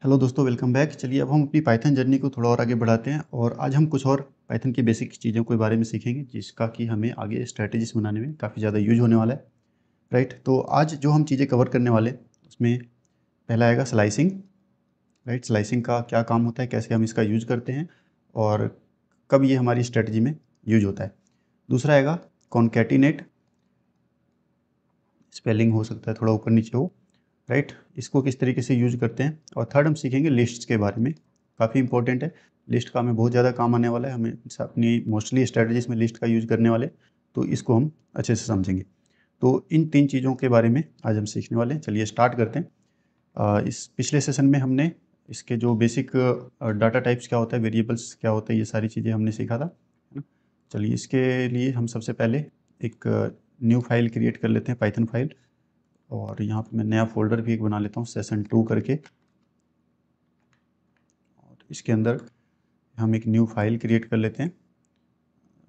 Hello दोस्तों, welcome back. चलिए अब हम अपनी पाइथन जर्नी को थोड़ा और आगे बढ़ाते हैं और आज हम कुछ और पाइथन की बेसिक चीज़ों के बारे में सीखेंगे जिसका कि हमें आगे स्ट्रैटेजीज बनाने में काफ़ी ज़्यादा यूज होने वाला है। राइट, तो आज जो हम चीज़ें कवर करने वाले हैं उसमें पहला आएगा स्लाइसिंग। राइट, स्लाइसिंग का क्या काम होता है, कैसे हम इसका यूज करते हैं और कब ये हमारी स्ट्रैटेजी में यूज होता है। दूसरा आएगा कॉन्कैटिनेट, स्पेलिंग हो सकता है थोड़ा ऊपर नीचे हो। राइट, इसको किस तरीके से यूज करते हैं। और थर्ड हम सीखेंगे लिस्ट्स के बारे में, काफ़ी इंपॉर्टेंट है। लिस्ट का हमें बहुत ज़्यादा काम आने वाला है, हमें अपनी मोस्टली स्ट्रेटजीज में लिस्ट का यूज करने वाले, तो इसको हम अच्छे से समझेंगे। तो इन तीन चीज़ों के बारे में आज हम सीखने वाले हैं। चलिए स्टार्ट करते हैं। इस पिछले सेशन में हमने इसके जो बेसिक डाटा टाइप्स क्या होता है, वेरिएबल्स क्या होता है, ये सारी चीज़ें हमने सीखा था, है ना। चलिए इसके लिए हम सबसे पहले एक न्यू फाइल क्रिएट कर लेते हैं, पाइथन फाइल। और यहाँ पे मैं नया फोल्डर भी एक बना लेता हूँ सेशन 2 करके। और इसके अंदर हम एक न्यू फाइल क्रिएट कर लेते हैं।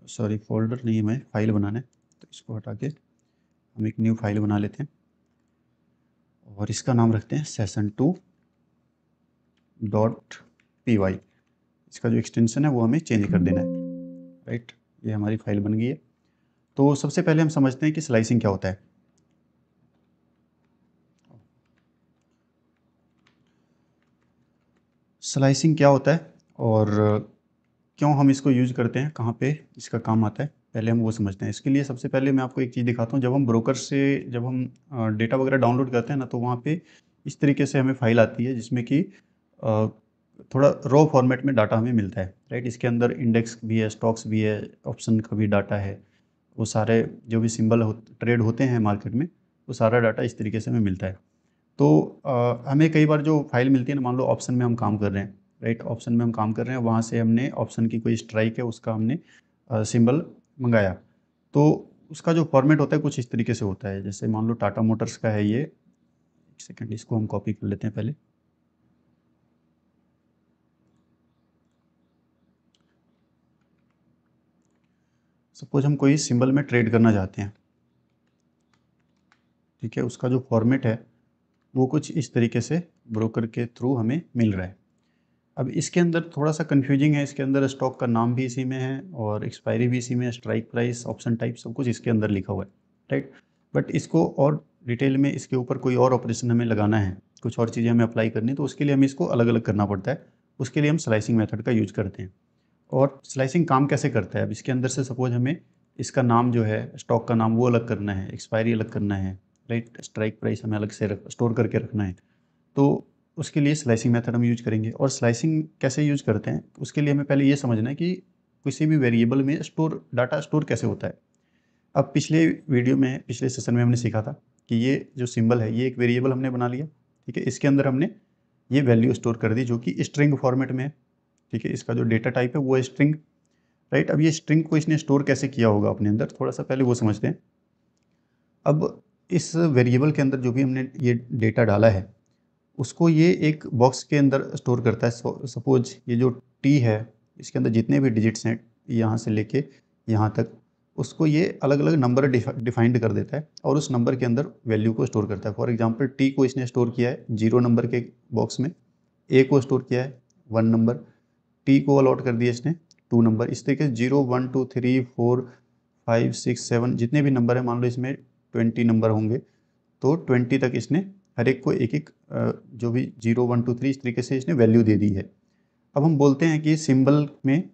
सॉरी, फोल्डर नहीं, हमें फाइल बनाना है, तो इसको हटा के हम एक न्यू फाइल बना लेते हैं और इसका नाम रखते हैं session2.py। इसका जो एक्सटेंशन है वो हमें चेंज कर देना है। राइट, ये हमारी फाइल बन गई है। तो सबसे पहले हम समझते हैं कि स्लाइसिंग क्या होता है। स्लाइसिंग क्या होता है और क्यों हम इसको यूज़ करते हैं, कहाँ पे इसका काम आता है, पहले हम वो समझते हैं। इसके लिए सबसे पहले मैं आपको एक चीज़ दिखाता हूँ। जब हम ब्रोकर से जब हम डेटा वगैरह डाउनलोड करते हैं ना, तो वहाँ पे इस तरीके से हमें फाइल आती है जिसमें कि थोड़ा रॉ फॉर्मेट में डाटा हमें मिलता है। राइट, इसके अंदर इंडेक्स भी है, स्टॉक्स भी है, ऑप्शन का भी डाटा है। वो सारे जो भी सिंबल ट्रेड होते हैं मार्केट में, वो सारा डाटा इस तरीके से हमें मिलता है। तो हमें कई बार जो फाइल मिलती है ना, मान लो ऑप्शन में हम काम कर रहे हैं। राइट, ऑप्शन में हम काम कर रहे हैं, वहाँ से हमने ऑप्शन की कोई स्ट्राइक है उसका हमने सिंबल मंगाया। तो उसका जो फॉर्मेट होता है कुछ इस तरीके से होता है। जैसे मान लो टाटा मोटर्स का है ये, एक सेकेंड, इसको हम कॉपी कर लेते हैं पहले। सपोज हम कोई सिंबल में ट्रेड करना चाहते हैं, ठीक है। उसका जो फॉर्मेट है वो कुछ इस तरीके से ब्रोकर के थ्रू हमें मिल रहा है। अब इसके अंदर थोड़ा सा कन्फ्यूजिंग है, इसके अंदर स्टॉक का नाम भी इसी में है और एक्सपायरी भी इसी में है, स्ट्राइक प्राइस, ऑप्शन टाइप, सब कुछ इसके अंदर लिखा हुआ है। राइट, बट इसको और डिटेल में इसके ऊपर कोई और ऑपरेशन हमें लगाना है, कुछ और चीज़ें हमें अप्लाई करनी है, तो उसके लिए हमें इसको अलग अलग करना पड़ता है। उसके लिए हम स्लाइसिंग मेथड का यूज करते हैं। और स्लाइसिंग काम कैसे करता है, अब इसके अंदर से सपोज हमें इसका नाम जो है, स्टॉक का नाम वो अलग करना है, एक्सपायरी अलग करना है। राइट, स्ट्राइक प्राइस हमें अलग से स्टोर करके रखना है। तो उसके लिए स्लाइसिंग मेथड हम यूज करेंगे। और स्लाइसिंग कैसे यूज करते हैं, उसके लिए हमें पहले ये समझना है कि किसी भी वेरिएबल में डाटा स्टोर कैसे होता है। अब पिछले वीडियो में, पिछले सेशन में हमने सीखा था कि ये जो सिंबल है ये एक वेरिएबल हमने बना लिया, ठीक है। इसके अंदर हमने ये वैल्यू स्टोर कर दी जो कि स्ट्रिंग फॉर्मेट में है, ठीक है। इसका जो डेटा टाइप है वो है स्ट्रिंग। राइट, अब ये स्ट्रिंग को इसने स्टोर कैसे किया होगा अपने अंदर, थोड़ा सा पहले वो समझते हैं। अब इस वेरिएबल के अंदर जो भी हमने ये डेटा डाला है उसको ये एक बॉक्स के अंदर स्टोर करता है। सपोज ये जो टी है, इसके अंदर जितने भी डिजिट्स हैं यहाँ से लेके यहाँ तक, उसको ये अलग अलग नंबर डिफाइंड कर देता है और उस नंबर के अंदर वैल्यू को स्टोर करता है। फॉर एग्जांपल टी को इसने स्टोर किया है 0 नंबर के बॉक्स में, ए को स्टोर किया है 1 नंबर, टी को अलॉट कर दिया इसने 2 नंबर। इस तरीके से 0 1 2 3 4 5 6 7 जितने भी नंबर है, मान लो इसमें 20 नंबर होंगे, तो 20 तक इसने हर एक को एक एक जो भी 0 1 2 3 इस तरीके से इसने वैल्यू दे दी है। अब हम बोलते हैं कि सिंबल में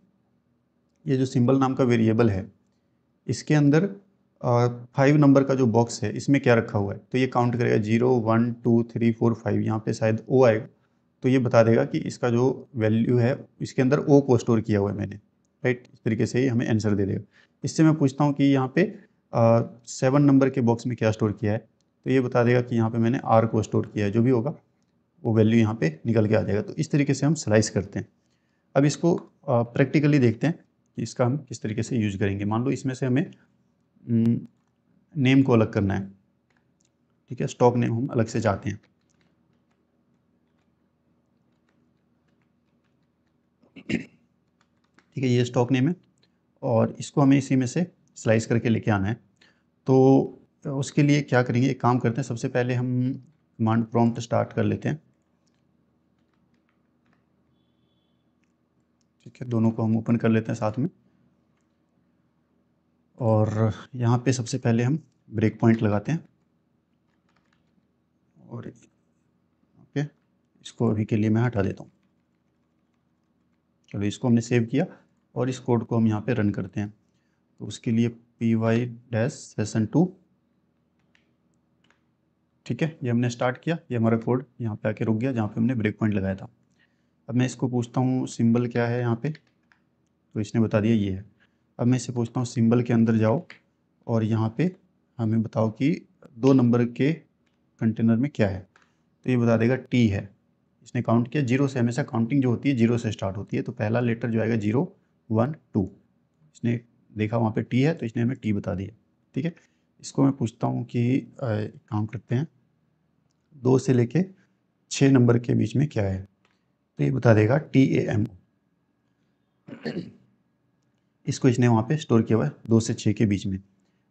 ये जो सिंबल नाम का वेरिएबल है इसके अंदर 5 नंबर का जो बॉक्स है इसमें क्या रखा हुआ है, तो ये काउंट करेगा 0 1 2 3 4 5, यहाँ पे शायद ओ आएगा, तो ये बता देगा कि इसका जो वैल्यू है इसके अंदर ओ को स्टोर किया हुआ है मैंने। राइट, इस तरीके से ये हमें आंसर दे देगा। इससे मैं पूछता हूँ कि यहाँ पे 7 नंबर के बॉक्स में क्या स्टोर किया है, तो ये बता देगा कि यहाँ पे मैंने आर को स्टोर किया है। जो भी होगा वो वैल्यू यहाँ पे निकल के आ जाएगा। तो इस तरीके से हम स्लाइस करते हैं। अब इसको प्रैक्टिकली देखते हैं कि इसका हम किस तरीके से यूज करेंगे। मान लो इसमें से हमें नेम को अलग करना है, ठीक है, स्टॉक नेम हम अलग से चाहते हैं। ठीक है, ये स्टॉक नेम है और इसको हमें इसी में से स्लाइस करके लेके आना है। तो उसके लिए क्या करेंगे, एक काम करते हैं, सबसे पहले हम कमांड प्रॉम्प्ट स्टार्ट कर लेते हैं। ठीक है, दोनों को हम ओपन कर लेते हैं साथ में। और यहाँ पे सबसे पहले हम ब्रेक पॉइंट लगाते हैं और ओके, इसको अभी के लिए मैं हटा देता हूँ। चलो, इसको हमने सेव किया और इस कोड को हम यहाँ पे रन करते हैं। तो उसके लिए py-session2, ठीक है, ये हमने स्टार्ट किया, ये हमारा कोड यहाँ पे आके रुक गया जहाँ पे हमने ब्रेक पॉइंट लगाया था। अब मैं इसको पूछता हूँ सिंबल क्या है यहाँ पे, तो इसने बता दिया ये है। अब मैं इससे पूछता हूँ सिंबल के अंदर जाओ और यहाँ पे हमें बताओ कि 2 नंबर के कंटेनर में क्या है, तो ये बता देगा टी है। इसने काउंट किया, 0 से हमेशा काउंटिंग जो होती है 0 से स्टार्ट होती है, तो पहला लेटर जो आएगा 0 1 2, इसने देखा वहाँ पे टी है तो इसने हमें टी बता दिया। ठीक है, इसको मैं पूछता हूँ कि काम करते हैं 2 से लेके 6 नंबर के बीच में क्या है, तो ये बता देगा TAM। इसको इसने वहाँ पे स्टोर किया हुआ है 2 से 6 के बीच में।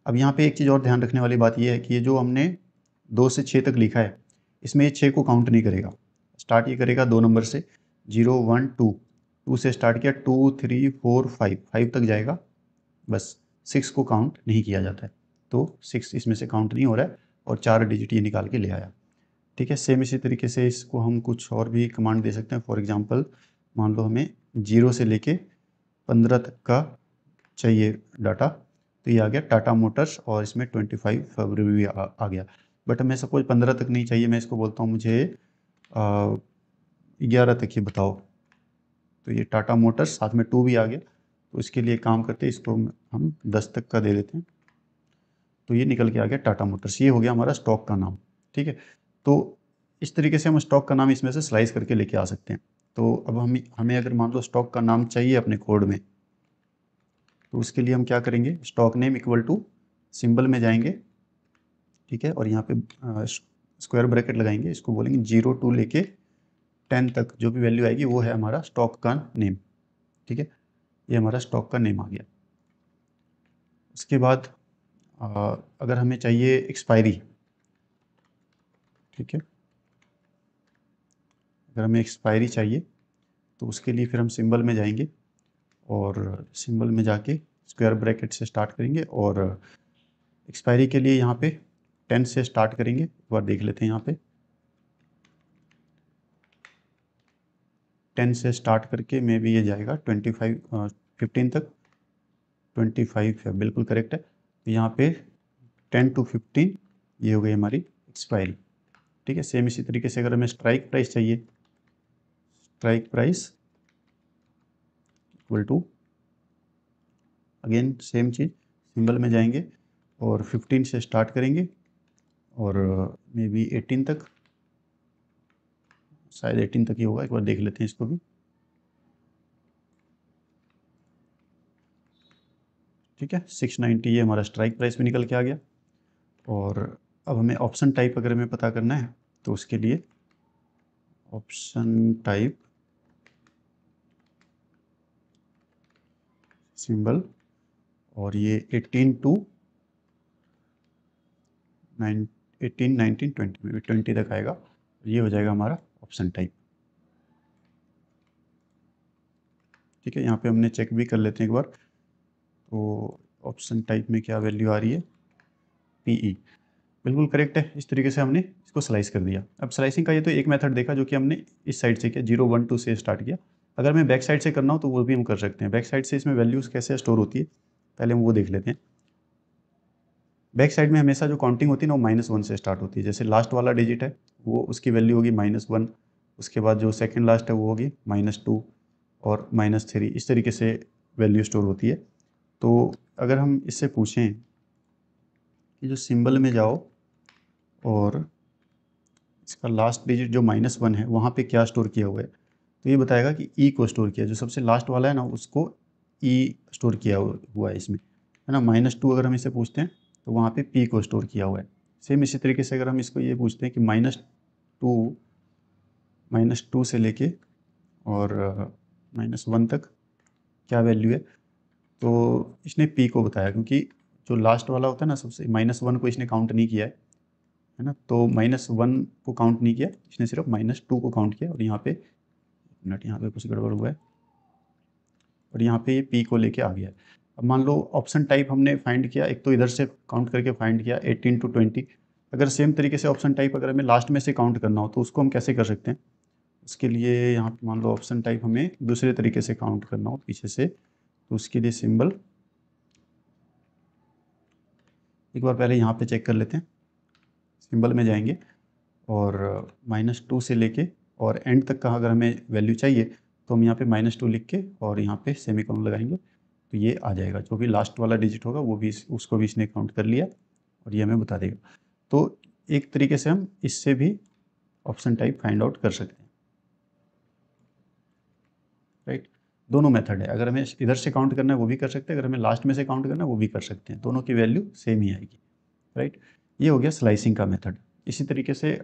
अब यहाँ पे एक चीज़ और ध्यान रखने वाली बात ये है कि ये जो हमने 2 से 6 तक लिखा है, इसमें ये 6 को काउंट नहीं करेगा। स्टार्ट ये करेगा 2 नंबर से, 0 1 2, 2 से स्टार्ट किया 2 3 4 5, 5 तक जाएगा बस, 6 को काउंट नहीं किया जाता है, तो 6 इसमें से काउंट नहीं हो रहा है और 4 डिजिट ये निकाल के ले आया। ठीक है, सेम इसी तरीके से इसको हम कुछ और भी कमांड दे सकते हैं। फॉर एग्जांपल, मान लो हमें 0 से लेके 15 तक का चाहिए डाटा, तो ये आ गया टाटा मोटर्स और इसमें 25 फरवरी भी आ गया। बट हमें सपोज 15 तक नहीं चाहिए, मैं इसको बोलता हूँ मुझे 11 तक ही बताओ, तो ये टाटा मोटर्स साथ में 2 भी आ गया। तो इसके लिए काम करते हैं, इसको हम 10 तक का दे देते हैं, तो ये निकल के आ गया टाटा मोटर्स। ये हो गया हमारा स्टॉक का नाम। ठीक है, तो इस तरीके से हम स्टॉक का नाम इसमें से स्लाइस करके लेके आ सकते हैं। तो अब हमें अगर मान लो स्टॉक का नाम चाहिए अपने कोड में, तो उसके लिए हम क्या करेंगे, stock name equal to symbol में जाएंगे, ठीक है, और यहाँ पे स्क्वायर ब्रैकेट लगाएंगे, इसको बोलेंगे 0 टू लेके 10 तक जो भी वैल्यू आएगी वो है हमारा स्टॉक का नेम। ठीक है, ये हमारा स्टॉक का नेम आ गया। उसके बाद अगर हमें चाहिए एक्सपायरी, ठीक है, अगर हमें एक्सपायरी चाहिए तो उसके लिए फिर हम सिंबल में जाएंगे और सिंबल में जाके स्क्वायर ब्रैकेट से स्टार्ट करेंगे और एक्सपायरी के लिए यहाँ पे 10 से स्टार्ट करेंगे। एक बार देख लेते हैं, यहाँ पे 10 से स्टार्ट करके मे भी ये जाएगा 15 तक। 25 है, बिल्कुल करेक्ट है। तो यहाँ पे 10 to 15 ये हो गई हमारी एक्सपायरी। ठीक है, सेम इसी तरीके से अगर हमें स्ट्राइक प्राइस चाहिए, strike price equal to, again same चीज़, सिंबल में जाएंगे और 15 से स्टार्ट करेंगे और मे बी 18 तक, शायद 18 तक ही होगा, एक बार देख लेते हैं इसको भी। ठीक है, 690 ये हमारा स्ट्राइक प्राइस भी निकल के आ गया। और अब हमें ऑप्शन टाइप अगर हमें पता करना है तो उसके लिए ऑप्शन टाइप सिंबल और ये 18 टू 18 19 20 में 20 तक आएगा, ये हो जाएगा हमारा ऑप्शन टाइप। ठीक है, यहाँ पे हमने चेक भी कर लेते हैं एक बार, तो ऑप्शन टाइप में क्या वैल्यू आ रही है, PE, बिल्कुल करेक्ट है। इस तरीके से हमने इसको स्लाइस कर दिया। अब स्लाइसिंग का ये तो एक मेथड देखा जो कि हमने इस साइड से किया, 0 1 2 से स्टार्ट किया। अगर मैं बैक साइड से करना हो तो वो भी हम कर सकते हैं। बैक साइड से इसमें वैल्यूज़ कैसे स्टोर होती है, पहले हम वो देख लेते हैं। बैक साइड में हमेशा जो काउंटिंग होती है ना वो -1 से स्टार्ट होती है। जैसे लास्ट वाला डिजिट है वो उसकी वैल्यू होगी -1, उसके बाद जो सेकेंड लास्ट है वो होगी -2 और -3, इस तरीके से वैल्यू स्टोर होती है। तो अगर हम इससे पूछें कि जो सिंबल में जाओ और इसका लास्ट डिजिट जो -1 है वहाँ पे क्या स्टोर किया हुआ है, तो ये बताएगा कि ई को स्टोर किया, जो सबसे लास्ट वाला है ना उसको ई स्टोर किया हुआ है इसमें, है ना। -2 अगर हम इसे पूछते हैं तो वहाँ पे पी को स्टोर किया हुआ है। सेम इसी तरीके से अगर हम इसको ये पूछते हैं कि -2 से लेके और -1 तक क्या वैल्यू है, तो इसने पी को बताया, क्योंकि जो लास्ट वाला होता है ना सबसे, -1 को इसने काउंट नहीं किया है ना, तो -1 को काउंट नहीं किया इसने, सिर्फ -2 को काउंट किया। और यहाँ पे मिनट, यहाँ पे कुछ गड़बड़ हुआ है, और यहाँ पे ये पी को लेके आ गया है। अब मान लो ऑप्शन टाइप हमने फाइंड किया, एक तो इधर से काउंट करके फाइंड किया 18 to 20। अगर सेम तरीके से ऑप्शन टाइप अगर हमें लास्ट में से काउंट करना हो तो उसको हम कैसे कर सकते हैं? उसके लिए यहाँ पे मान लो ऑप्शन टाइप हमें दूसरे तरीके से काउंट करना हो पीछे से, तो उसके लिए सिंबल एक बार पहले यहाँ पे चेक कर लेते हैं। सिंबल में जाएंगे और -2 से लेके और एंड तक का अगर हमें वैल्यू चाहिए तो हम यहाँ पे -2 लिख के और यहाँ पे सेमीकोलन लगाएंगे, तो ये आ जाएगा। जो भी लास्ट वाला डिजिट होगा वो भी उसको भी इसने काउंट कर लिया और ये हमें बता देगा। तो एक तरीके से हम इससे भी ऑप्शन टाइप फाइंड आउट कर सकते हैं, राइट। दोनों मेथड है, अगर हमें इधर से काउंट करना है वो भी कर सकते हैं, अगर हमें लास्ट में से काउंट करना है वो भी कर सकते हैं, दोनों की वैल्यू सेम ही आएगी, राइट। ये हो गया स्लाइसिंग का मेथड। इसी तरीके से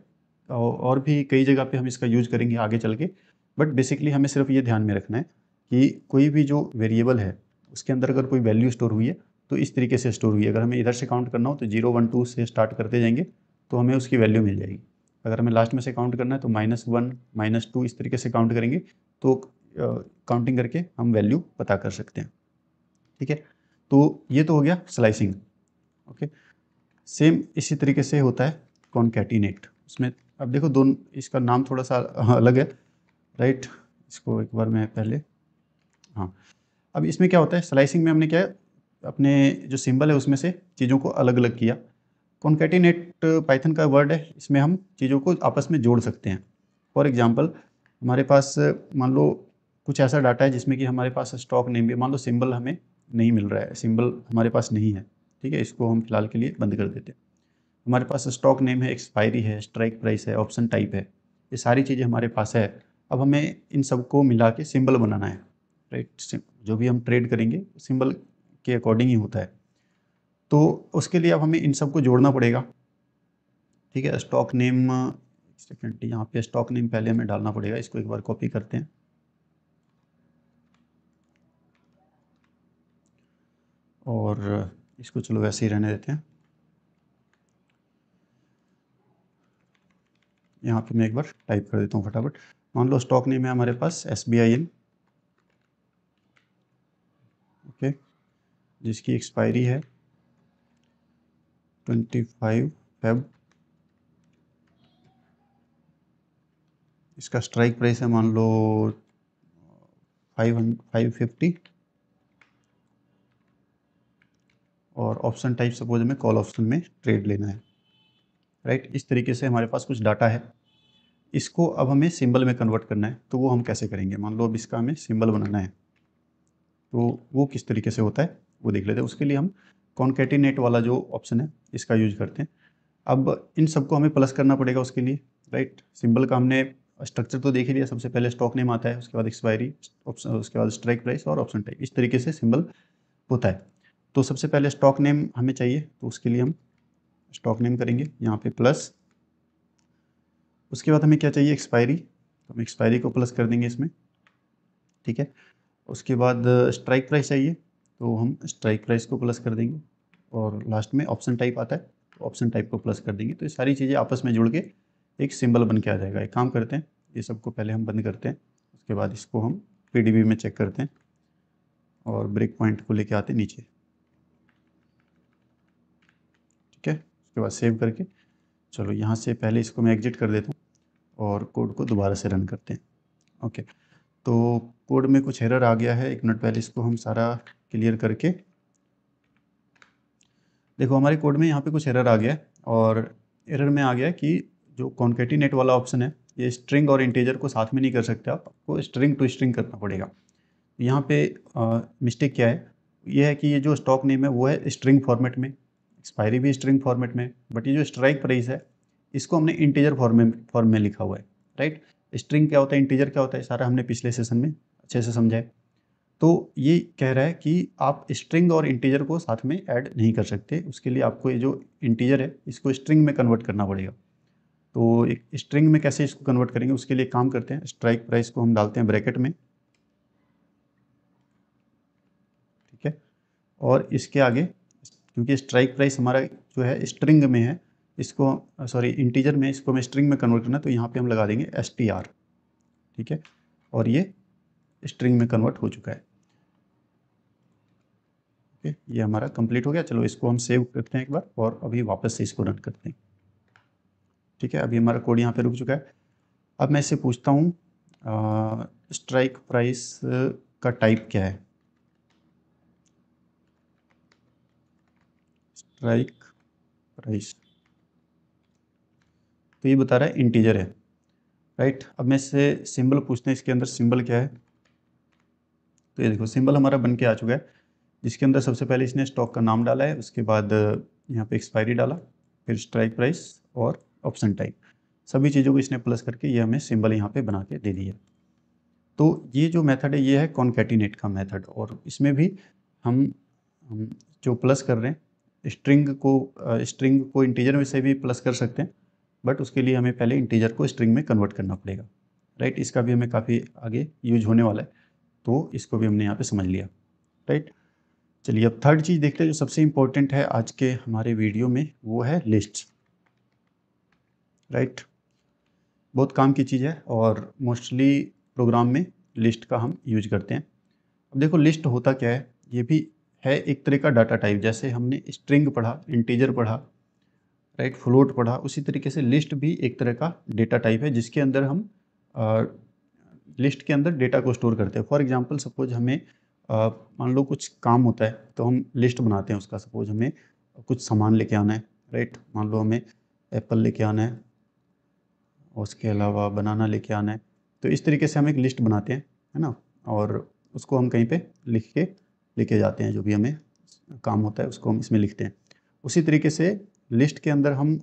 और भी कई जगह पे हम इसका यूज करेंगे आगे चल के, बट बेसिकली हमें सिर्फ ये ध्यान में रखना है कि कोई भी जो वेरिएबल है उसके अंदर अगर कोई वैल्यू स्टोर हुई है तो इस तरीके से स्टोर हुई है। अगर हमें इधर से काउंट करना हो तो 0 1 2 से स्टार्ट करते जाएंगे तो हमें उसकी वैल्यू मिल जाएगी। अगर हमें लास्ट में से काउंट करना है तो -1 -2 इस तरीके से काउंट करेंगे तो काउंटिंग करके हम वैल्यू पता कर सकते हैं, ठीक है। तो ये तो हो गया स्लाइसिंग, ओके। सेम इसी तरीके से होता है कॉन्कैटिनेट। उसमें अब देखो दोनों, इसका नाम थोड़ा सा अलग है, राइट। इसको एक बार मैं पहले, हाँ, अब इसमें क्या होता है, स्लाइसिंग में हमने क्या है, अपने जो सिंबल है उसमें से चीज़ों को अलग अलग किया। कॉन्कैटिनेट पाइथन का वर्ड है, इसमें हम चीज़ों को आपस में जोड़ सकते हैं। फॉर एग्जांपल हमारे पास मान लो कुछ ऐसा डाटा है जिसमें कि हमारे पास स्टॉक नेम भी, मान लो सिंबल हमें नहीं मिल रहा है, सिंबल हमारे पास नहीं है, ठीक है, इसको हम फिलहाल के लिए बंद कर देते हैं। हमारे पास स्टॉक नेम है, एक्सपायरी है, स्ट्राइक प्राइस है, ऑप्शन टाइप है, ये सारी चीज़ें हमारे पास है। अब हमें इन सबको मिला के सिंबल बनाना है, राइट। जो भी हम ट्रेड करेंगे सिंबल के अकॉर्डिंग ही होता है, तो उसके लिए अब हमें इन सबको जोड़ना पड़ेगा, ठीक है। स्टॉक नेम, सेकेंड यहाँ पे स्टॉक नेम पहले हमें डालना पड़ेगा, इसको एक बार कॉपी करते हैं और इसको चलो वैसे ही रहने देते हैं। यहाँ पे मैं एक बार टाइप कर देता हूँ फटाफट। मान लो स्टॉक नेम है हमारे पास SBIN, ओके, जिसकी एक्सपायरी है 25 Feb। इसका स्ट्राइक प्राइस है मान लो 550 और ऑप्शन टाइप सपोज हमें कॉल ऑप्शन में ट्रेड लेना है, राइट। इस तरीके से हमारे पास कुछ डाटा है, इसको अब हमें सिंबल में कन्वर्ट करना है। तो वो हम कैसे करेंगे, मान लो अब इसका हमें सिंबल बनाना है, तो वो किस तरीके से होता है वो देख लेते हैं। उसके लिए हम कॉन्कैटिनेट वाला जो ऑप्शन है इसका यूज करते हैं। अब इन सबको हमें प्लस करना पड़ेगा उसके लिए, राइट। सिंबल का हमने स्ट्रक्चर तो देख ही लिया, सबसे पहले स्टॉक नेम आता है, उसके बाद एक्सपायरी, ऑप्शन, उसके बाद स्ट्राइक प्राइस और ऑप्शन टाइप, इस तरीके से सिंबल होता है। तो सबसे पहले स्टॉक नेम हमें चाहिए, तो उसके लिए हम स्टॉक नेम करेंगे यहाँ पे प्लस। उसके बाद हमें क्या चाहिए, एक्सपायरी, तो हम एक्सपायरी को प्लस कर देंगे इसमें, ठीक है। उसके बाद स्ट्राइक प्राइस चाहिए, तो हम स्ट्राइक प्राइस को प्लस कर देंगे और लास्ट में ऑप्शन टाइप आता है तो ऑप्शन टाइप को प्लस कर देंगे। तो ये सारी चीज़ें आपस में जुड़ के एक सिंबल बन के आ जाएगा। एक काम करते हैं, ये सबको पहले हम बंद करते हैं, उसके बाद इसको हम PDB में चेक करते हैं और ब्रेक पॉइंट को लेके आते हैं नीचे, ठीक है। उसके बाद सेव करके चलो यहाँ से पहले इसको मैं एग्जिट कर देता हूँ और कोड को दोबारा से रन करते हैं, ओके। तो कोड में कुछ एरर आ गया है, एक मिनट पहले इसको हम सारा क्लियर करके, देखो हमारे कोड में यहाँ पे कुछ एरर आ गया है और एरर में आ गया है कि जो कॉन्कैटिनेट वाला ऑप्शन है ये स्ट्रिंग और इंटीजर को साथ में नहीं कर सकते, आपको स्ट्रिंग टू स्ट्रिंग करना पड़ेगा। यहाँ पे मिस्टेक क्या है, ये है कि ये जो स्टॉक नेम है वो है स्ट्रिंग फॉर्मेट में, एक्सपायरी भी स्ट्रिंग फॉर्मेट में, बट ये जो स्ट्राइक प्राइस है इसको हमने इंटीजर फॉर्म में लिखा हुआ है, राइट। स्ट्रिंग क्या होता है, इंटीजर क्या होता है, सारा हमने पिछले सेशन में अच्छे से समझा है। तो ये कह रहा है कि आप स्ट्रिंग और इंटीजर को साथ में ऐड नहीं कर सकते, उसके लिए आपको ये जो इंटीजर है इसको स्ट्रिंग में कन्वर्ट करना पड़ेगा। तो एक स्ट्रिंग में कैसे इसको कन्वर्ट करेंगे, उसके लिए काम करते हैं, स्ट्राइक प्राइस को हम डालते हैं ब्रैकेट में, ठीक है। और इसके आगे क्योंकि स्ट्राइक प्राइस हमारा जो है स्ट्रिंग में है, इसको सॉरी इंटीजर में, इसको हमें स्ट्रिंग में कन्वर्ट करना है, तो यहाँ पे हम लगा देंगे STR, ठीक है। और ये स्ट्रिंग में कन्वर्ट हो चुका है। ओके, ये हमारा कंप्लीट हो गया। चलो इसको हम सेव करते हैं एक बार और अभी वापस से इसको रन करते हैं। ठीक है, अभी हमारा कोड यहाँ पे रुक चुका है। अब मैं इससे पूछता हूँ स्ट्राइक प्राइस का टाइप क्या है। स्ट्राइक प्राइस, तो ये बता रहा है इंटीजर है, राइट। अब मैं इससे सिंबल पूछते हैं, इसके अंदर सिंबल क्या है। तो ये देखो सिंबल हमारा बन के आ चुका है, जिसके अंदर सबसे पहले इसने स्टॉक का नाम डाला है, उसके बाद यहाँ पे एक्सपायरी डाला, फिर स्ट्राइक प्राइस और ऑप्शन टाइप, सभी चीज़ों को इसने प्लस करके ये हमें सिंबल यहाँ पे बना के दे दिया। तो ये जो मेथड है ये है कॉन्कैटिनेट का मेथड, और इसमें भी हम जो प्लस कर रहे हैं स्ट्रिंग को इंटीजर में से भी प्लस कर सकते हैं, बट उसके लिए हमें पहले इंटीजर को स्ट्रिंग में कन्वर्ट करना पड़ेगा, राइट। इसका भी हमें काफ़ी आगे यूज होने वाला है, तो इसको भी हमने यहाँ पे समझ लिया, राइट। चलिए अब थर्ड चीज़ देखते हैं जो सबसे इम्पोर्टेंट है आज के हमारे वीडियो में, वो है लिस्ट, राइट। बहुत काम की चीज़ है और मोस्टली प्रोग्राम में लिस्ट का हम यूज करते हैं। अब देखो लिस्ट होता क्या है, ये भी है एक तरह का डाटा टाइप। जैसे हमने स्ट्रिंग पढ़ा, इंटीजर पढ़ा, राइट, फ्लोट पढ़ा, उसी तरीके से लिस्ट भी एक तरह का डेटा टाइप है, जिसके अंदर हम लिस्ट के अंदर डेटा को स्टोर करते हैं। फॉर एग्जांपल सपोज हमें मान लो कुछ काम होता है तो हम लिस्ट बनाते हैं उसका। सपोज हमें कुछ सामान लेके आना है, राइट, मान लो हमें एप्पल लेके आना है, उसके अलावा बनाना लेके आना है, तो इस तरीके से हम एक लिस्ट बनाते हैं, है ना, और उसको हम कहीं पे लिख के लेके जाते हैं, जो भी हमें काम होता है उसको हम इसमें लिखते हैं। उसी तरीके से लिस्ट के अंदर हम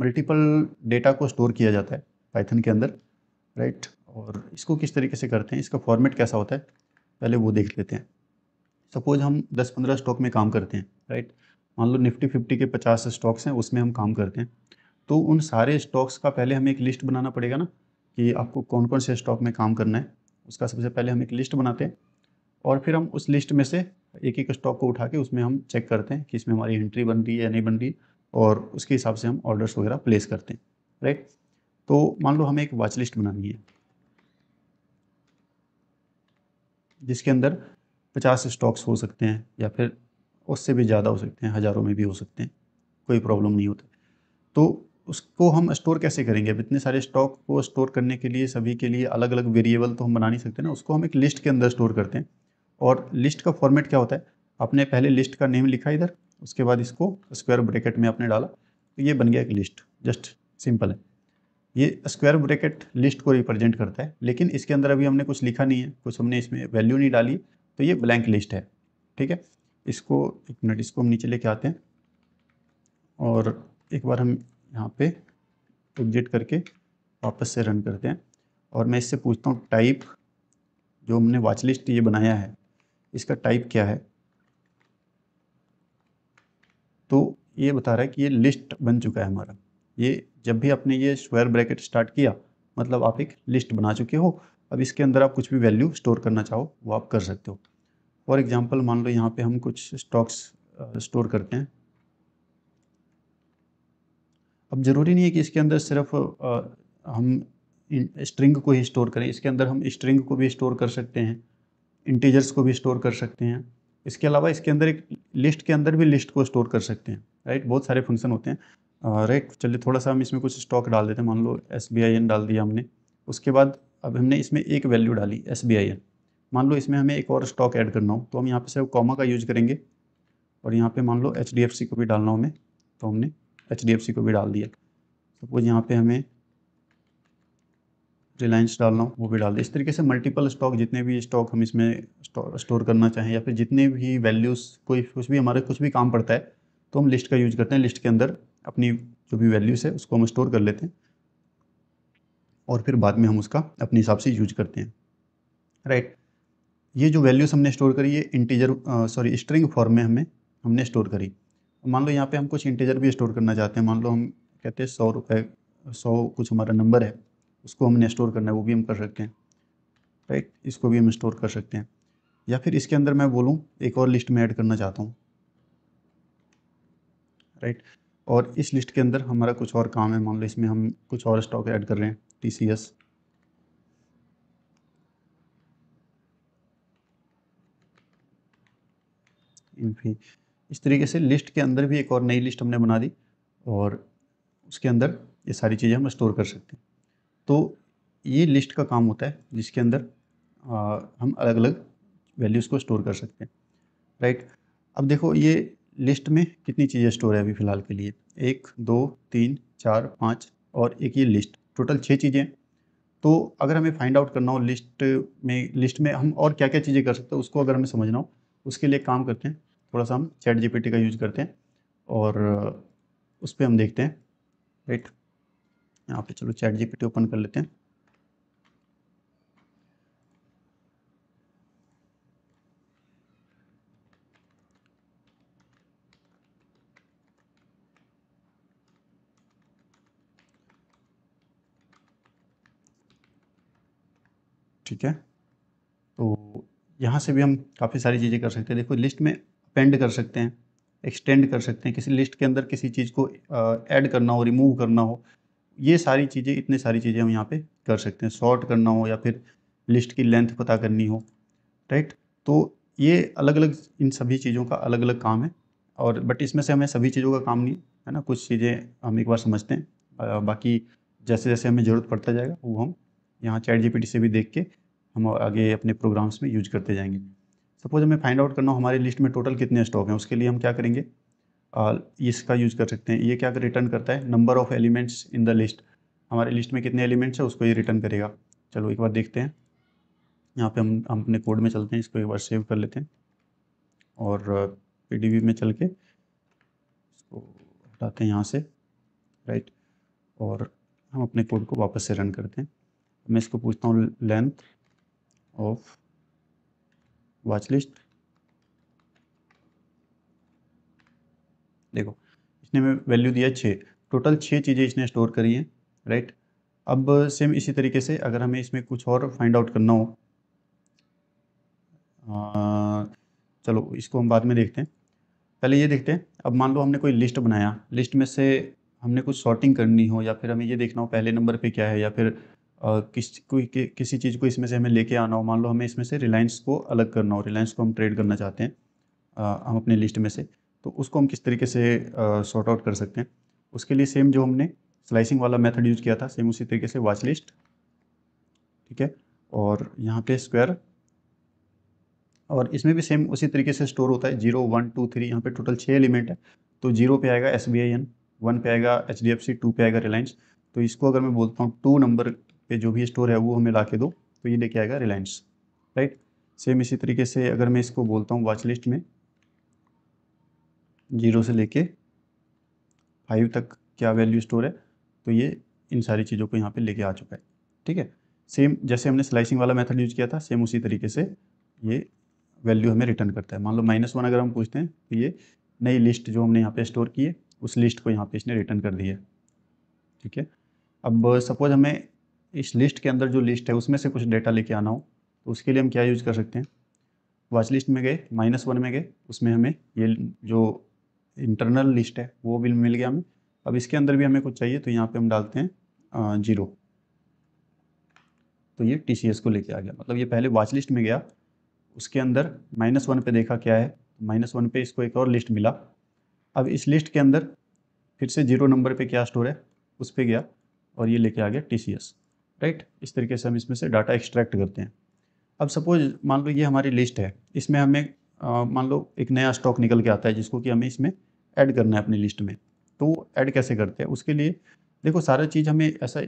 मल्टीपल डेटा को स्टोर किया जाता है पाइथन के अंदर, राइट। और इसको किस तरीके से करते हैं, इसका फॉर्मेट कैसा होता है, पहले वो देख लेते हैं। सपोज हम 10-15 स्टॉक में काम करते हैं, राइट, मान लो निफ्टी 50 के 50 स्टॉक्स हैं, उसमें हम काम करते हैं। तो उन सारे स्टॉक्स का पहले हमें एक लिस्ट बनाना पड़ेगा ना, कि आपको कौन कौन से स्टॉक में काम करना है। उसका सबसे पहले हम एक लिस्ट बनाते हैं, और फिर हम उस लिस्ट में से एक एक स्टॉक को उठा के उसमें हम चेक करते हैं कि इसमें हमारी एंट्री बन रही है या नहीं बन रही, और उसके हिसाब से हम ऑर्डर्स वगैरह प्लेस करते हैं, राइट। तो मान लो हमें एक वॉच लिस्ट बनानी है, जिसके अंदर 50 स्टॉक्स हो सकते हैं, या फिर उससे भी ज़्यादा हो सकते हैं, हज़ारों में भी हो सकते हैं, कोई प्रॉब्लम नहीं होती। तो उसको हम स्टोर कैसे करेंगे। अब इतने सारे स्टॉक को स्टोर करने के लिए सभी के लिए अलग अलग वेरिएबल तो हम बना नहीं सकते ना, उसको हम एक लिस्ट के अंदर स्टोर करते हैं। और लिस्ट का फॉर्मेट क्या होता है, आपने पहले लिस्ट का नेम लिखा इधर, उसके बाद इसको स्क्वायर ब्रैकेट में आपने डाला, तो ये बन गया एक लिस्ट। जस्ट सिंपल है, ये स्क्वायर ब्रैकेट लिस्ट को रिप्रेजेंट करता है। लेकिन इसके अंदर अभी हमने कुछ लिखा नहीं है, कुछ हमने इसमें वैल्यू नहीं डाली, तो ये ब्लैंक लिस्ट है, ठीक है। इसको एक मिनट, इसको हम नीचे लेके आते हैं, और एक बार हम यहाँ पे एग्जिट करके वापस से रन करते हैं, और मैं इससे पूछता हूँ टाइप, जो हमने वॉच लिस्ट ये बनाया है इसका टाइप क्या है। तो ये बता रहा है कि ये लिस्ट बन चुका है हमारा। ये जब भी आपने ये स्क्वायर ब्रैकेट स्टार्ट किया, मतलब आप एक लिस्ट बना चुके हो। अब इसके अंदर आप कुछ भी वैल्यू स्टोर करना चाहो वो आप कर सकते हो। फॉर एग्जांपल मान लो यहाँ पे हम कुछ स्टॉक्स स्टोर करते हैं। अब ज़रूरी नहीं है कि इसके अंदर सिर्फ हम स्ट्रिंग को ही स्टोर करें, इसके अंदर हम स्ट्रिंग को भी स्टोर कर सकते हैं, इंटीजर्स को भी स्टोर कर सकते हैं। इसके अलावा इसके अंदर एक लिस्ट के अंदर भी लिस्ट को स्टोर कर सकते हैं, राइट। बहुत सारे फंक्शन होते हैं, राइट। चलिए थोड़ा सा हम इसमें कुछ स्टॉक डाल देते हैं, मान लो SBIN डाल दिया हमने। उसके बाद अब हमने इसमें एक वैल्यू डाली SBIN, मान लो इसमें हमें एक और स्टॉक ऐड करना हो, तो हम यहाँ पे सिर्फ कॉमा का यूज करेंगे, और यहाँ पे मान लो HDFC को भी डालना हो हमें, तो हमने HDFC को भी डाल दिया। सपोज यहाँ पे हमें रिलायंस डालना हो, वो भी डाल दिया। इस तरीके से मल्टीपल स्टॉक, जितने भी स्टॉक हम इसमें स्टोर करना चाहें, या फिर जितने भी वैल्यूज़, कोई कुछ भी हमारे कुछ भी काम पड़ता है, तो हम लिस्ट का यूज करते हैं। लिस्ट के अंदर अपनी जो भी वैल्यूज़ है उसको हम स्टोर कर लेते हैं, और फिर बाद में हम उसका अपने हिसाब से यूज करते हैं, राइट। ये जो वैल्यूज़ हमने स्टोर करी, ये इंटीजर स्ट्रिंग फॉर्म में हमने स्टोर करी। मान लो यहाँ पे हम कुछ इंटीजर भी स्टोर करना चाहते हैं, मान लो हम कहते हैं 100 रुपये, 100 कुछ हमारा नंबर है, उसको हमने स्टोर करना है, वो भी हम कर सकते हैं, राइट। इसको भी हम स्टोर कर सकते हैं। या फिर इसके अंदर मैं बोलूँ एक और लिस्ट में ऐड करना चाहता हूँ, राइट। और इस लिस्ट के अंदर हमारा कुछ और काम है, मान लो इसमें हम कुछ और स्टॉक ऐड कर रहे हैं, TCS, इन्फी, इस तरीके से लिस्ट के अंदर भी एक और नई लिस्ट हमने बना दी और उसके अंदर ये सारी चीज़ें हम स्टोर कर सकते हैं। तो ये लिस्ट का काम होता है जिसके अंदर हम अलग अलग वैल्यूज़ को स्टोर कर सकते हैं, राइट। अब देखो ये लिस्ट में कितनी चीज़ें स्टोर है अभी फ़िलहाल के लिए, 1 2 3 4 5 और एक ये लिस्ट, टोटल 6 चीज़ें हैं। तो अगर हमें फाइंड आउट करना हो लिस्ट में हम और क्या क्या चीज़ें कर सकते हैं उसको अगर हमें समझना हो, उसके लिए एक काम करते हैं, थोड़ा सा हम चैट जीपीटी का यूज़ करते हैं और उस पर हम देखते हैं, राइट। यहाँ पे चलो चैट जीपीटी ओपन कर लेते हैं। ठीक है, तो यहाँ से भी हम काफ़ी सारी चीज़ें कर सकते हैं। देखो लिस्ट में अपेंड कर सकते हैं, एक्सटेंड कर सकते हैं, किसी लिस्ट के अंदर किसी चीज़ को ऐड करना हो, रिमूव करना हो, ये सारी चीज़ें, इतनी सारी चीज़ें हम यहाँ पे कर सकते हैं। सॉर्ट करना हो या फिर लिस्ट की लेंथ पता करनी हो, राइट। तो ये अलग अलग, इन सभी चीज़ों का अलग अलग काम है और बट इसमें से हमें सभी चीज़ों का काम नहीं है ना, कुछ चीज़ें हम एक बार समझते हैं, बाकी जैसे जैसे हमें ज़रूरत पड़ता जाएगा वो हम यहाँ चैट जीपीटी से भी देख के हम आगे अपने प्रोग्राम्स में यूज करते जाएंगे। सपोज हमें फाइंड आउट करना हो हमारी लिस्ट में टोटल कितने स्टॉक हैं, उसके लिए हम क्या करेंगे, इसका यूज़ कर सकते हैं। ये क्या रिटर्न करता है, number of elements in the list, हमारे लिस्ट में कितने एलिमेंट्स हैं उसको ये रिटर्न करेगा। चलो एक बार देखते हैं, यहाँ पे हम अपने कोड में चलते हैं, इसको एक बार सेव कर लेते हैं और पीडीबी में चल के इसको हटाते हैं यहाँ से, राइट। और हम अपने कोड को वापस से रन करते हैं। मैं इसको पूछता हूँ लेंथ ऑफ वॉच लिस्ट, देखो इसने में वैल्यू दिया 6, टोटल 6 चीज़ें इसने स्टोर करी हैं, राइट। अब सेम इसी तरीके से अगर हमें इसमें कुछ और फाइंड आउट करना हो, चलो इसको हम बाद में देखते हैं, पहले ये देखते हैं। अब मान लो हमने कोई लिस्ट बनाया, लिस्ट में से हमने कुछ सॉर्टिंग करनी हो या फिर हमें ये देखना हो पहले नंबर पे क्या है, या फिर किसी चीज़ को इसमें से हमें लेके आना हो। मान लो हमें इसमें से रिलायंस को अलग करना हो, रिलायंस को हम ट्रेड करना चाहते हैं हम अपने लिस्ट में से, तो उसको हम किस तरीके से सॉर्ट आउट कर सकते हैं। उसके लिए सेम जो हमने स्लाइसिंग वाला मेथड यूज़ किया था, सेम उसी तरीके से वॉच लिस्ट, ठीक है। और यहाँ पे स्क्वायर, और इसमें भी सेम उसी तरीके से स्टोर होता है, 0 1 2 3, यहाँ पे टोटल 6 एलिमेंट है। तो 0 पे आएगा SBIN, 1 पे आएगा HDFC, 2 पे आएगा रिलायंस। तो इसको अगर मैं बोलता हूँ 2 नंबर पे जो भी स्टोर है वो हमें ला के दो, तो ये लेके आएगा रिलायंस, राइट। सेम इसी तरीके से अगर मैं इसको बोलता हूँ वॉच लिस्ट में 0 से लेके 5 तक क्या वैल्यू स्टोर है, तो ये इन सारी चीज़ों को यहाँ पे लेके आ चुका है, ठीक है। सेम जैसे हमने स्लाइसिंग वाला मेथड यूज़ किया था, सेम उसी तरीके से ये वैल्यू हमें रिटर्न करता है। मान लो -1 अगर हम पूछते हैं तो ये नई लिस्ट जो हमने यहाँ पे स्टोर की है उस लिस्ट को यहाँ पे इसने रिटर्न कर दी है, ठीक है। अब सपोज हमें इस लिस्ट के अंदर जो लिस्ट है उसमें से कुछ डेटा लेके आना हो, तो उसके लिए हम क्या यूज़ कर सकते हैं, वॉच लिस्ट में गए, -1 में गए, उसमें हमें ये जो इंटरनल लिस्ट है वो भी मिल गया हमें। अब इसके अंदर भी हमें कुछ चाहिए, तो यहाँ पे हम डालते हैं 0, तो ये TCS को लेके आ गया। मतलब ये पहले वॉच लिस्ट में गया, उसके अंदर -1 पे देखा क्या है, -1 पे इसको एक और लिस्ट मिला। अब इस लिस्ट के अंदर फिर से 0 नंबर पे क्या स्टोर है उस पे गया और ये लेके आ गया TCS, राइट। इस तरीके से हम इसमें से डाटा एक्सट्रैक्ट करते हैं। अब सपोज मान लो ये हमारी लिस्ट है, इसमें हमें मान लो एक नया स्टॉक निकल के आता है जिसको कि हमें इसमें ऐड करना है अपनी लिस्ट में। तो ऐड कैसे करते हैं उसके लिए, देखो सारा चीज़ हमें ऐसा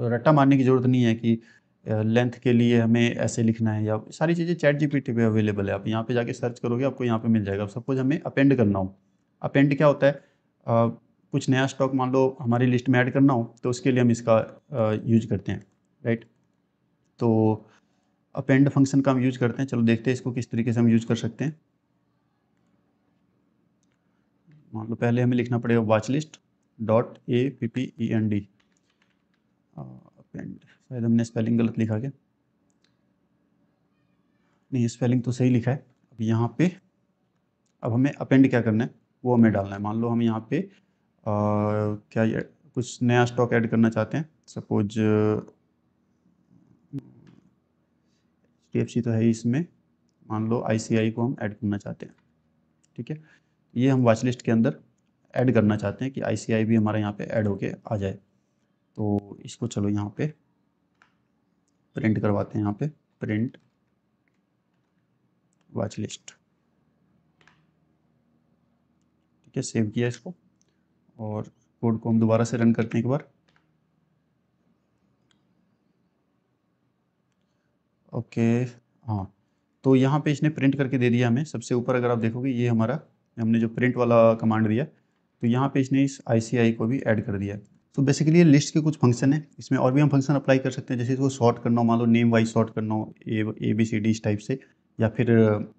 रट्टा मारने की ज़रूरत नहीं है कि लेंथ के लिए हमें ऐसे लिखना है, या सारी चीज़ें चैट जीपीटी पे अवेलेबल है, आप यहाँ पे जाके सर्च करोगे आपको यहाँ पे मिल जाएगा। अब सपोज हमें अपेंड करना हो, अपेंड क्या होता है, कुछ नया स्टॉक मान लो हमारी लिस्ट में ऐड करना हो तो उसके लिए हम इसका यूज करते हैं, राइट। तो अपेंड फंक्शन का हम यूज करते हैं। चलो देखते हैं इसको किस तरीके से हम यूज कर सकते हैं। मान लो पहले हमें लिखना पड़ेगा watch list dot APPEND, append, शायद हमने स्पेलिंग गलत लिखा क्या, नहीं स्पेलिंग तो सही लिखा है। अब यहाँ पे अब हमें अपेंड क्या करना है वो हमें डालना है। मान लो हम यहाँ पे क्या ये कुछ नया स्टॉक ऐड करना चाहते हैं, सपोज HDFC तो है ही इसमें, मान लो ICI को हम ऐड करना चाहते हैं, ठीक है। ये हम वॉच लिस्ट के अंदर ऐड करना चाहते हैं कि ICI भी हमारा यहाँ पे ऐड होके आ जाए। तो इसको चलो यहाँ पे प्रिंट करवाते हैं, यहाँ पे प्रिंट वॉच लिस्ट। ठीक है, सेव किया इसको और कोड को हम दोबारा से रन करते हैं एक बार। ओके, हाँ, तो यहाँ पे इसने प्रिंट करके दे दिया हमें। सबसे ऊपर अगर आप देखोगे ये हमारा, हमने जो प्रिंट वाला कमांड दिया, तो यहाँ पे इसने इस ICI को भी ऐड कर दिया। तो बेसिकली ये लिस्ट के कुछ फंक्शन है, इसमें और भी हम फंक्शन अप्लाई कर सकते हैं। जैसे इसको सॉर्ट करना हो, मान लो नेम वाइज सॉर्ट करना हो, ABCD इस टाइप से, या फिर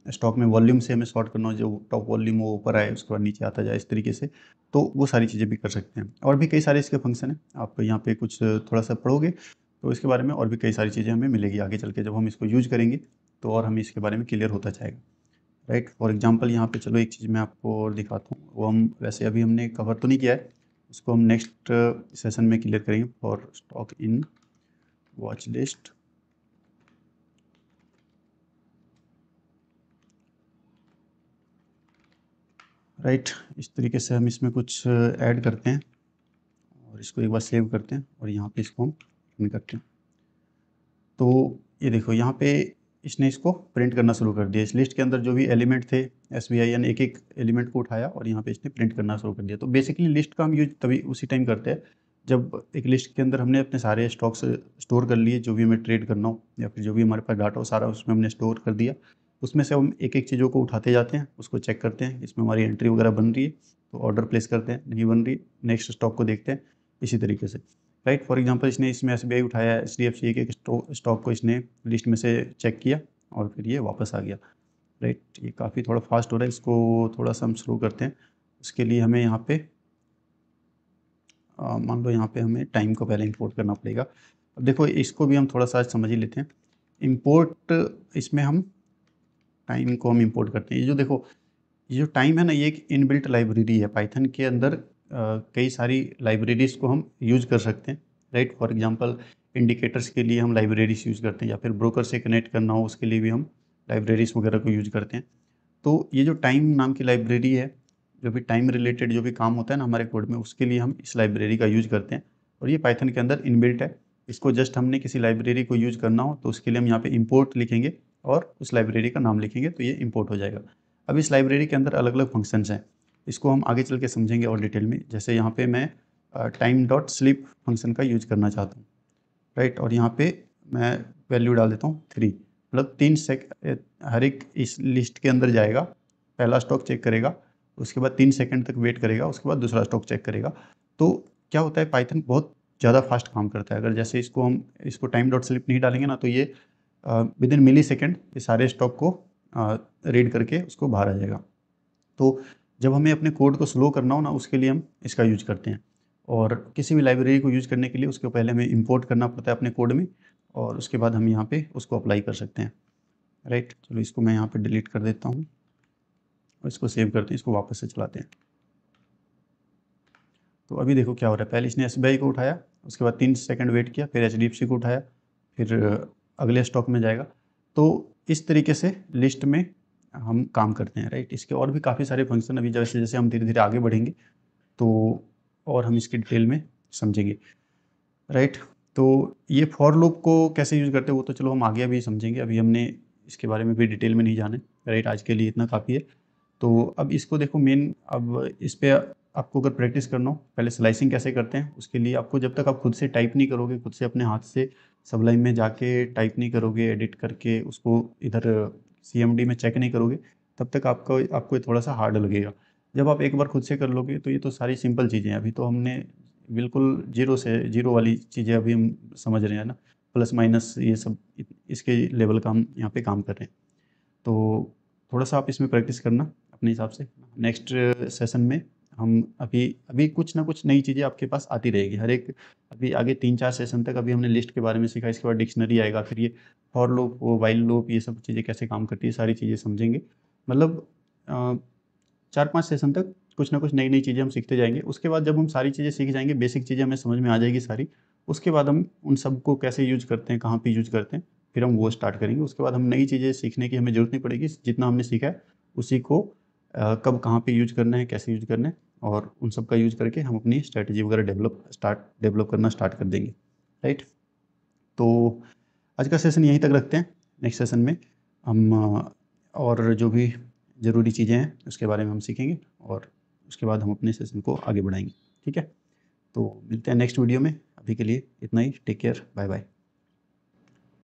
स्टॉक में वॉल्यूम से हमें सॉर्ट करना हो, जो टॉप वॉल्यूम वो ऊपर आए उसके बाद नीचे आता जाए इस तरीके से, तो वो सारी चीज़ें भी कर सकते हैं। और भी कई सारे इसके फंक्शन हैं, आप यहाँ पे कुछ थोड़ा सा पढ़ोगे तो इसके बारे में और भी कई सारी चीज़ें हमें मिलेगी आगे चल के, जब हम इसको यूज करेंगे तो और हमें इसके बारे में क्लियर होता जाएगा, राइट। फॉर एग्जांपल यहाँ पे चलो एक चीज़ मैं आपको और दिखाता हूँ, वो हम वैसे अभी हमने कवर तो नहीं किया है, उसको हम नेक्स्ट सेशन में क्लियर करेंगे। For stock in watch list, right. इस तरीके से हम इसमें कुछ ऐड करते हैं और इसको एक बार सेव करते हैं और यहाँ पे इसको हम रन करते हैं। तो ये देखो यहाँ पे इसने इसको प्रिंट करना शुरू कर दिया। इस लिस्ट के अंदर जो भी एलिमेंट थे, SBIN एक एक एलिमेंट को उठाया और यहाँ पे इसने प्रिंट करना शुरू कर दिया। तो बेसिकली लिस्ट का हम यूज तभी उसी टाइम करते हैं जब एक लिस्ट के अंदर हमने अपने सारे स्टॉक्स स्टोर कर लिए, जो भी हमें ट्रेड करना हो या फिर जो भी हमारे पास डाटा हो सारा उसमें हमने स्टोर कर दिया। उसमें से हम एक एक चीज़ों को उठाते जाते हैं, उसको चेक करते हैं, इसमें हमारी एंट्री वगैरह बन रही है तो ऑर्डर प्लेस करते हैं, नहीं बन रही नेक्स्ट स्टॉक को देखते हैं, इसी तरीके से, राइट। फॉर एग्जांपल इसने इसमें SBI उठाया, HDFC एक एक स्टॉक को इसने लिस्ट में से चेक किया और फिर ये वापस आ गया, राइट। ये काफ़ी थोड़ा फास्ट हो रहा है, इसको थोड़ा सा हम स्लो करते हैं। उसके लिए हमें यहाँ पे मान लो यहाँ पे हमें टाइम को पहले इंपोर्ट करना पड़ेगा। अब देखो इसको भी हम थोड़ा सा समझ ही लेते हैं। इंपोर्ट, इसमें हम टाइम को हम इंपोर्ट करते हैं। ये जो देखो, ये जो टाइम है ना, ये एक इनबिल्ट लाइब्रेरी है पाइथन के अंदर। कई सारी लाइब्रेरीज को हम यूज कर सकते हैं, राइट। फॉर एग्जांपल इंडिकेटर्स के लिए हम लाइब्रेरीज यूज़ करते हैं, या फिर ब्रोकर से कनेक्ट करना हो उसके लिए भी हम लाइब्रेरीज वगैरह को यूज करते हैं। तो ये जो टाइम नाम की लाइब्रेरी है, जो भी टाइम रिलेटेड जो भी काम होता है ना हमारे कोड में, उसके लिए हम इस लाइब्रेरी का यूज करते हैं और ये पाइथन के अंदर इनबिल्ट है। इसको जस्ट हमने किसी लाइब्रेरी को यूज करना हो तो उसके लिए हम यहाँ पे इंपोर्ट लिखेंगे और उस लाइब्रेरी का नाम लिखेंगे तो ये इंपोर्ट हो जाएगा। अब इस लाइब्रेरी के अंदर अलग अलग फंक्शंस हैं, इसको हम आगे चल के समझेंगे और डिटेल में। जैसे यहाँ पे मैं टाइम डॉट स्लीप फंक्शन का यूज करना चाहता हूँ, राइट। और यहाँ पे मैं वैल्यू डाल देता हूँ 3, मतलब 3 हर एक इस लिस्ट के अंदर जाएगा, पहला स्टॉक चेक करेगा, उसके बाद 3 सेकंड तक वेट करेगा, उसके बाद दूसरा स्टॉक चेक करेगा। तो क्या होता है, पाइथन बहुत ज़्यादा फास्ट काम करता है। अगर जैसे इसको टाइम डॉट स्लिप नहीं डालेंगे ना, तो ये विद इन मिली सेकेंड ये सारे स्टॉक को रीड करके उसको बाहर आ जाएगा। तो जब हमें अपने कोड को स्लो करना हो ना, उसके लिए हम इसका यूज करते हैं। और किसी भी लाइब्रेरी को यूज करने के लिए उसको पहले हमें इंपोर्ट करना पड़ता है अपने कोड में, और उसके बाद हम यहाँ पे उसको अप्लाई कर सकते हैं, राइट। चलो इसको मैं यहाँ पे डिलीट कर देता हूँ और इसको सेव करते हैं, इसको वापस से चलाते हैं। तो अभी देखो क्या हो रहा है, पहले इसने SBI को उठाया, उसके बाद 3 सेकंड वेट किया, फिर HDFC को उठाया, फिर अगले स्टॉक में जाएगा। तो इस तरीके से लिस्ट में हम काम करते हैं, राइट। इसके और भी काफ़ी सारे फंक्शन, अभी जैसे जैसे हम धीरे धीरे आगे बढ़ेंगे तो और हम इसकी डिटेल में समझेंगे, राइट। तो ये फॉर लूप को कैसे यूज़ करते हैं वो तो चलो हम आगे अभी समझेंगे, अभी हमने इसके बारे में भी डिटेल में नहीं जाना है, राइट। आज के लिए इतना काफ़ी है। तो अब इसको देखो मेन, अब इस पे आपको अगर प्रैक्टिस करना हो, पहले स्लाइसिंग कैसे करते हैं उसके लिए आपको, जब तक आप खुद से टाइप नहीं करोगे, खुद से अपने हाथ से सबलाइन में जाके टाइप नहीं करोगे, एडिट करके उसको इधर CMD में चेक नहीं करोगे, तब तक आपको ये थोड़ा सा हार्ड लगेगा। जब आप एक बार खुद से कर लोगे तो ये तो सारी सिंपल चीज़ें हैं। अभी तो हमने बिल्कुल जीरो वाली चीज़ें अभी हम समझ रहे हैं ना, प्लस माइनस ये सब इसके लेवल का हम यहाँ पे काम कर रहे हैं। तो थोड़ा सा आप इसमें प्रैक्टिस करना अपने हिसाब से। नेक्स्ट सेशन में हम अभी अभी कुछ ना कुछ नई चीज़ें आपके पास आती रहेगी हर एक, अभी आगे 3-4 सेशन तक अभी हमने लिस्ट के बारे में सीखा, इसके बाद डिक्शनरी आएगा, फिर ये फॉर लूप, वो वाइल लूप, ये सब चीज़ें कैसे काम करती है, सारी चीज़ें समझेंगे। मतलब 4-5 सेशन तक कुछ ना कुछ नई नई चीज़ें हम सीखते जाएंगे। उसके बाद जब हम सारी चीज़ें सीख जाएंगे, बेसिक चीज़ें हमें समझ में आ जाएगी सारी, उसके बाद हम उन सब को कैसे यूज करते हैं, कहाँ पे यूज करते हैं, फिर हम वो स्टार्ट करेंगे। उसके बाद हम नई चीज़ें सीखने की हमें ज़रूरत नहीं पड़ेगी, जितना हमने सीखा है उसी को कब कहाँ पे यूज करना है, कैसे यूज करना है, और उन सब का यूज करके हम अपनी स्ट्रैटेजी वगैरह डेवलप करना स्टार्ट कर देंगे, राइट। तो आज का सेशन यहीं तक रखते हैं। नेक्स्ट सेशन में हम और जो भी ज़रूरी चीज़ें हैं उसके बारे में हम सीखेंगे, और उसके बाद हम अपने सेशन को आगे बढ़ाएंगे, ठीक है। तो मिलते हैं नेक्स्ट वीडियो में। अभी के लिए इतना ही। Take care, bye bye.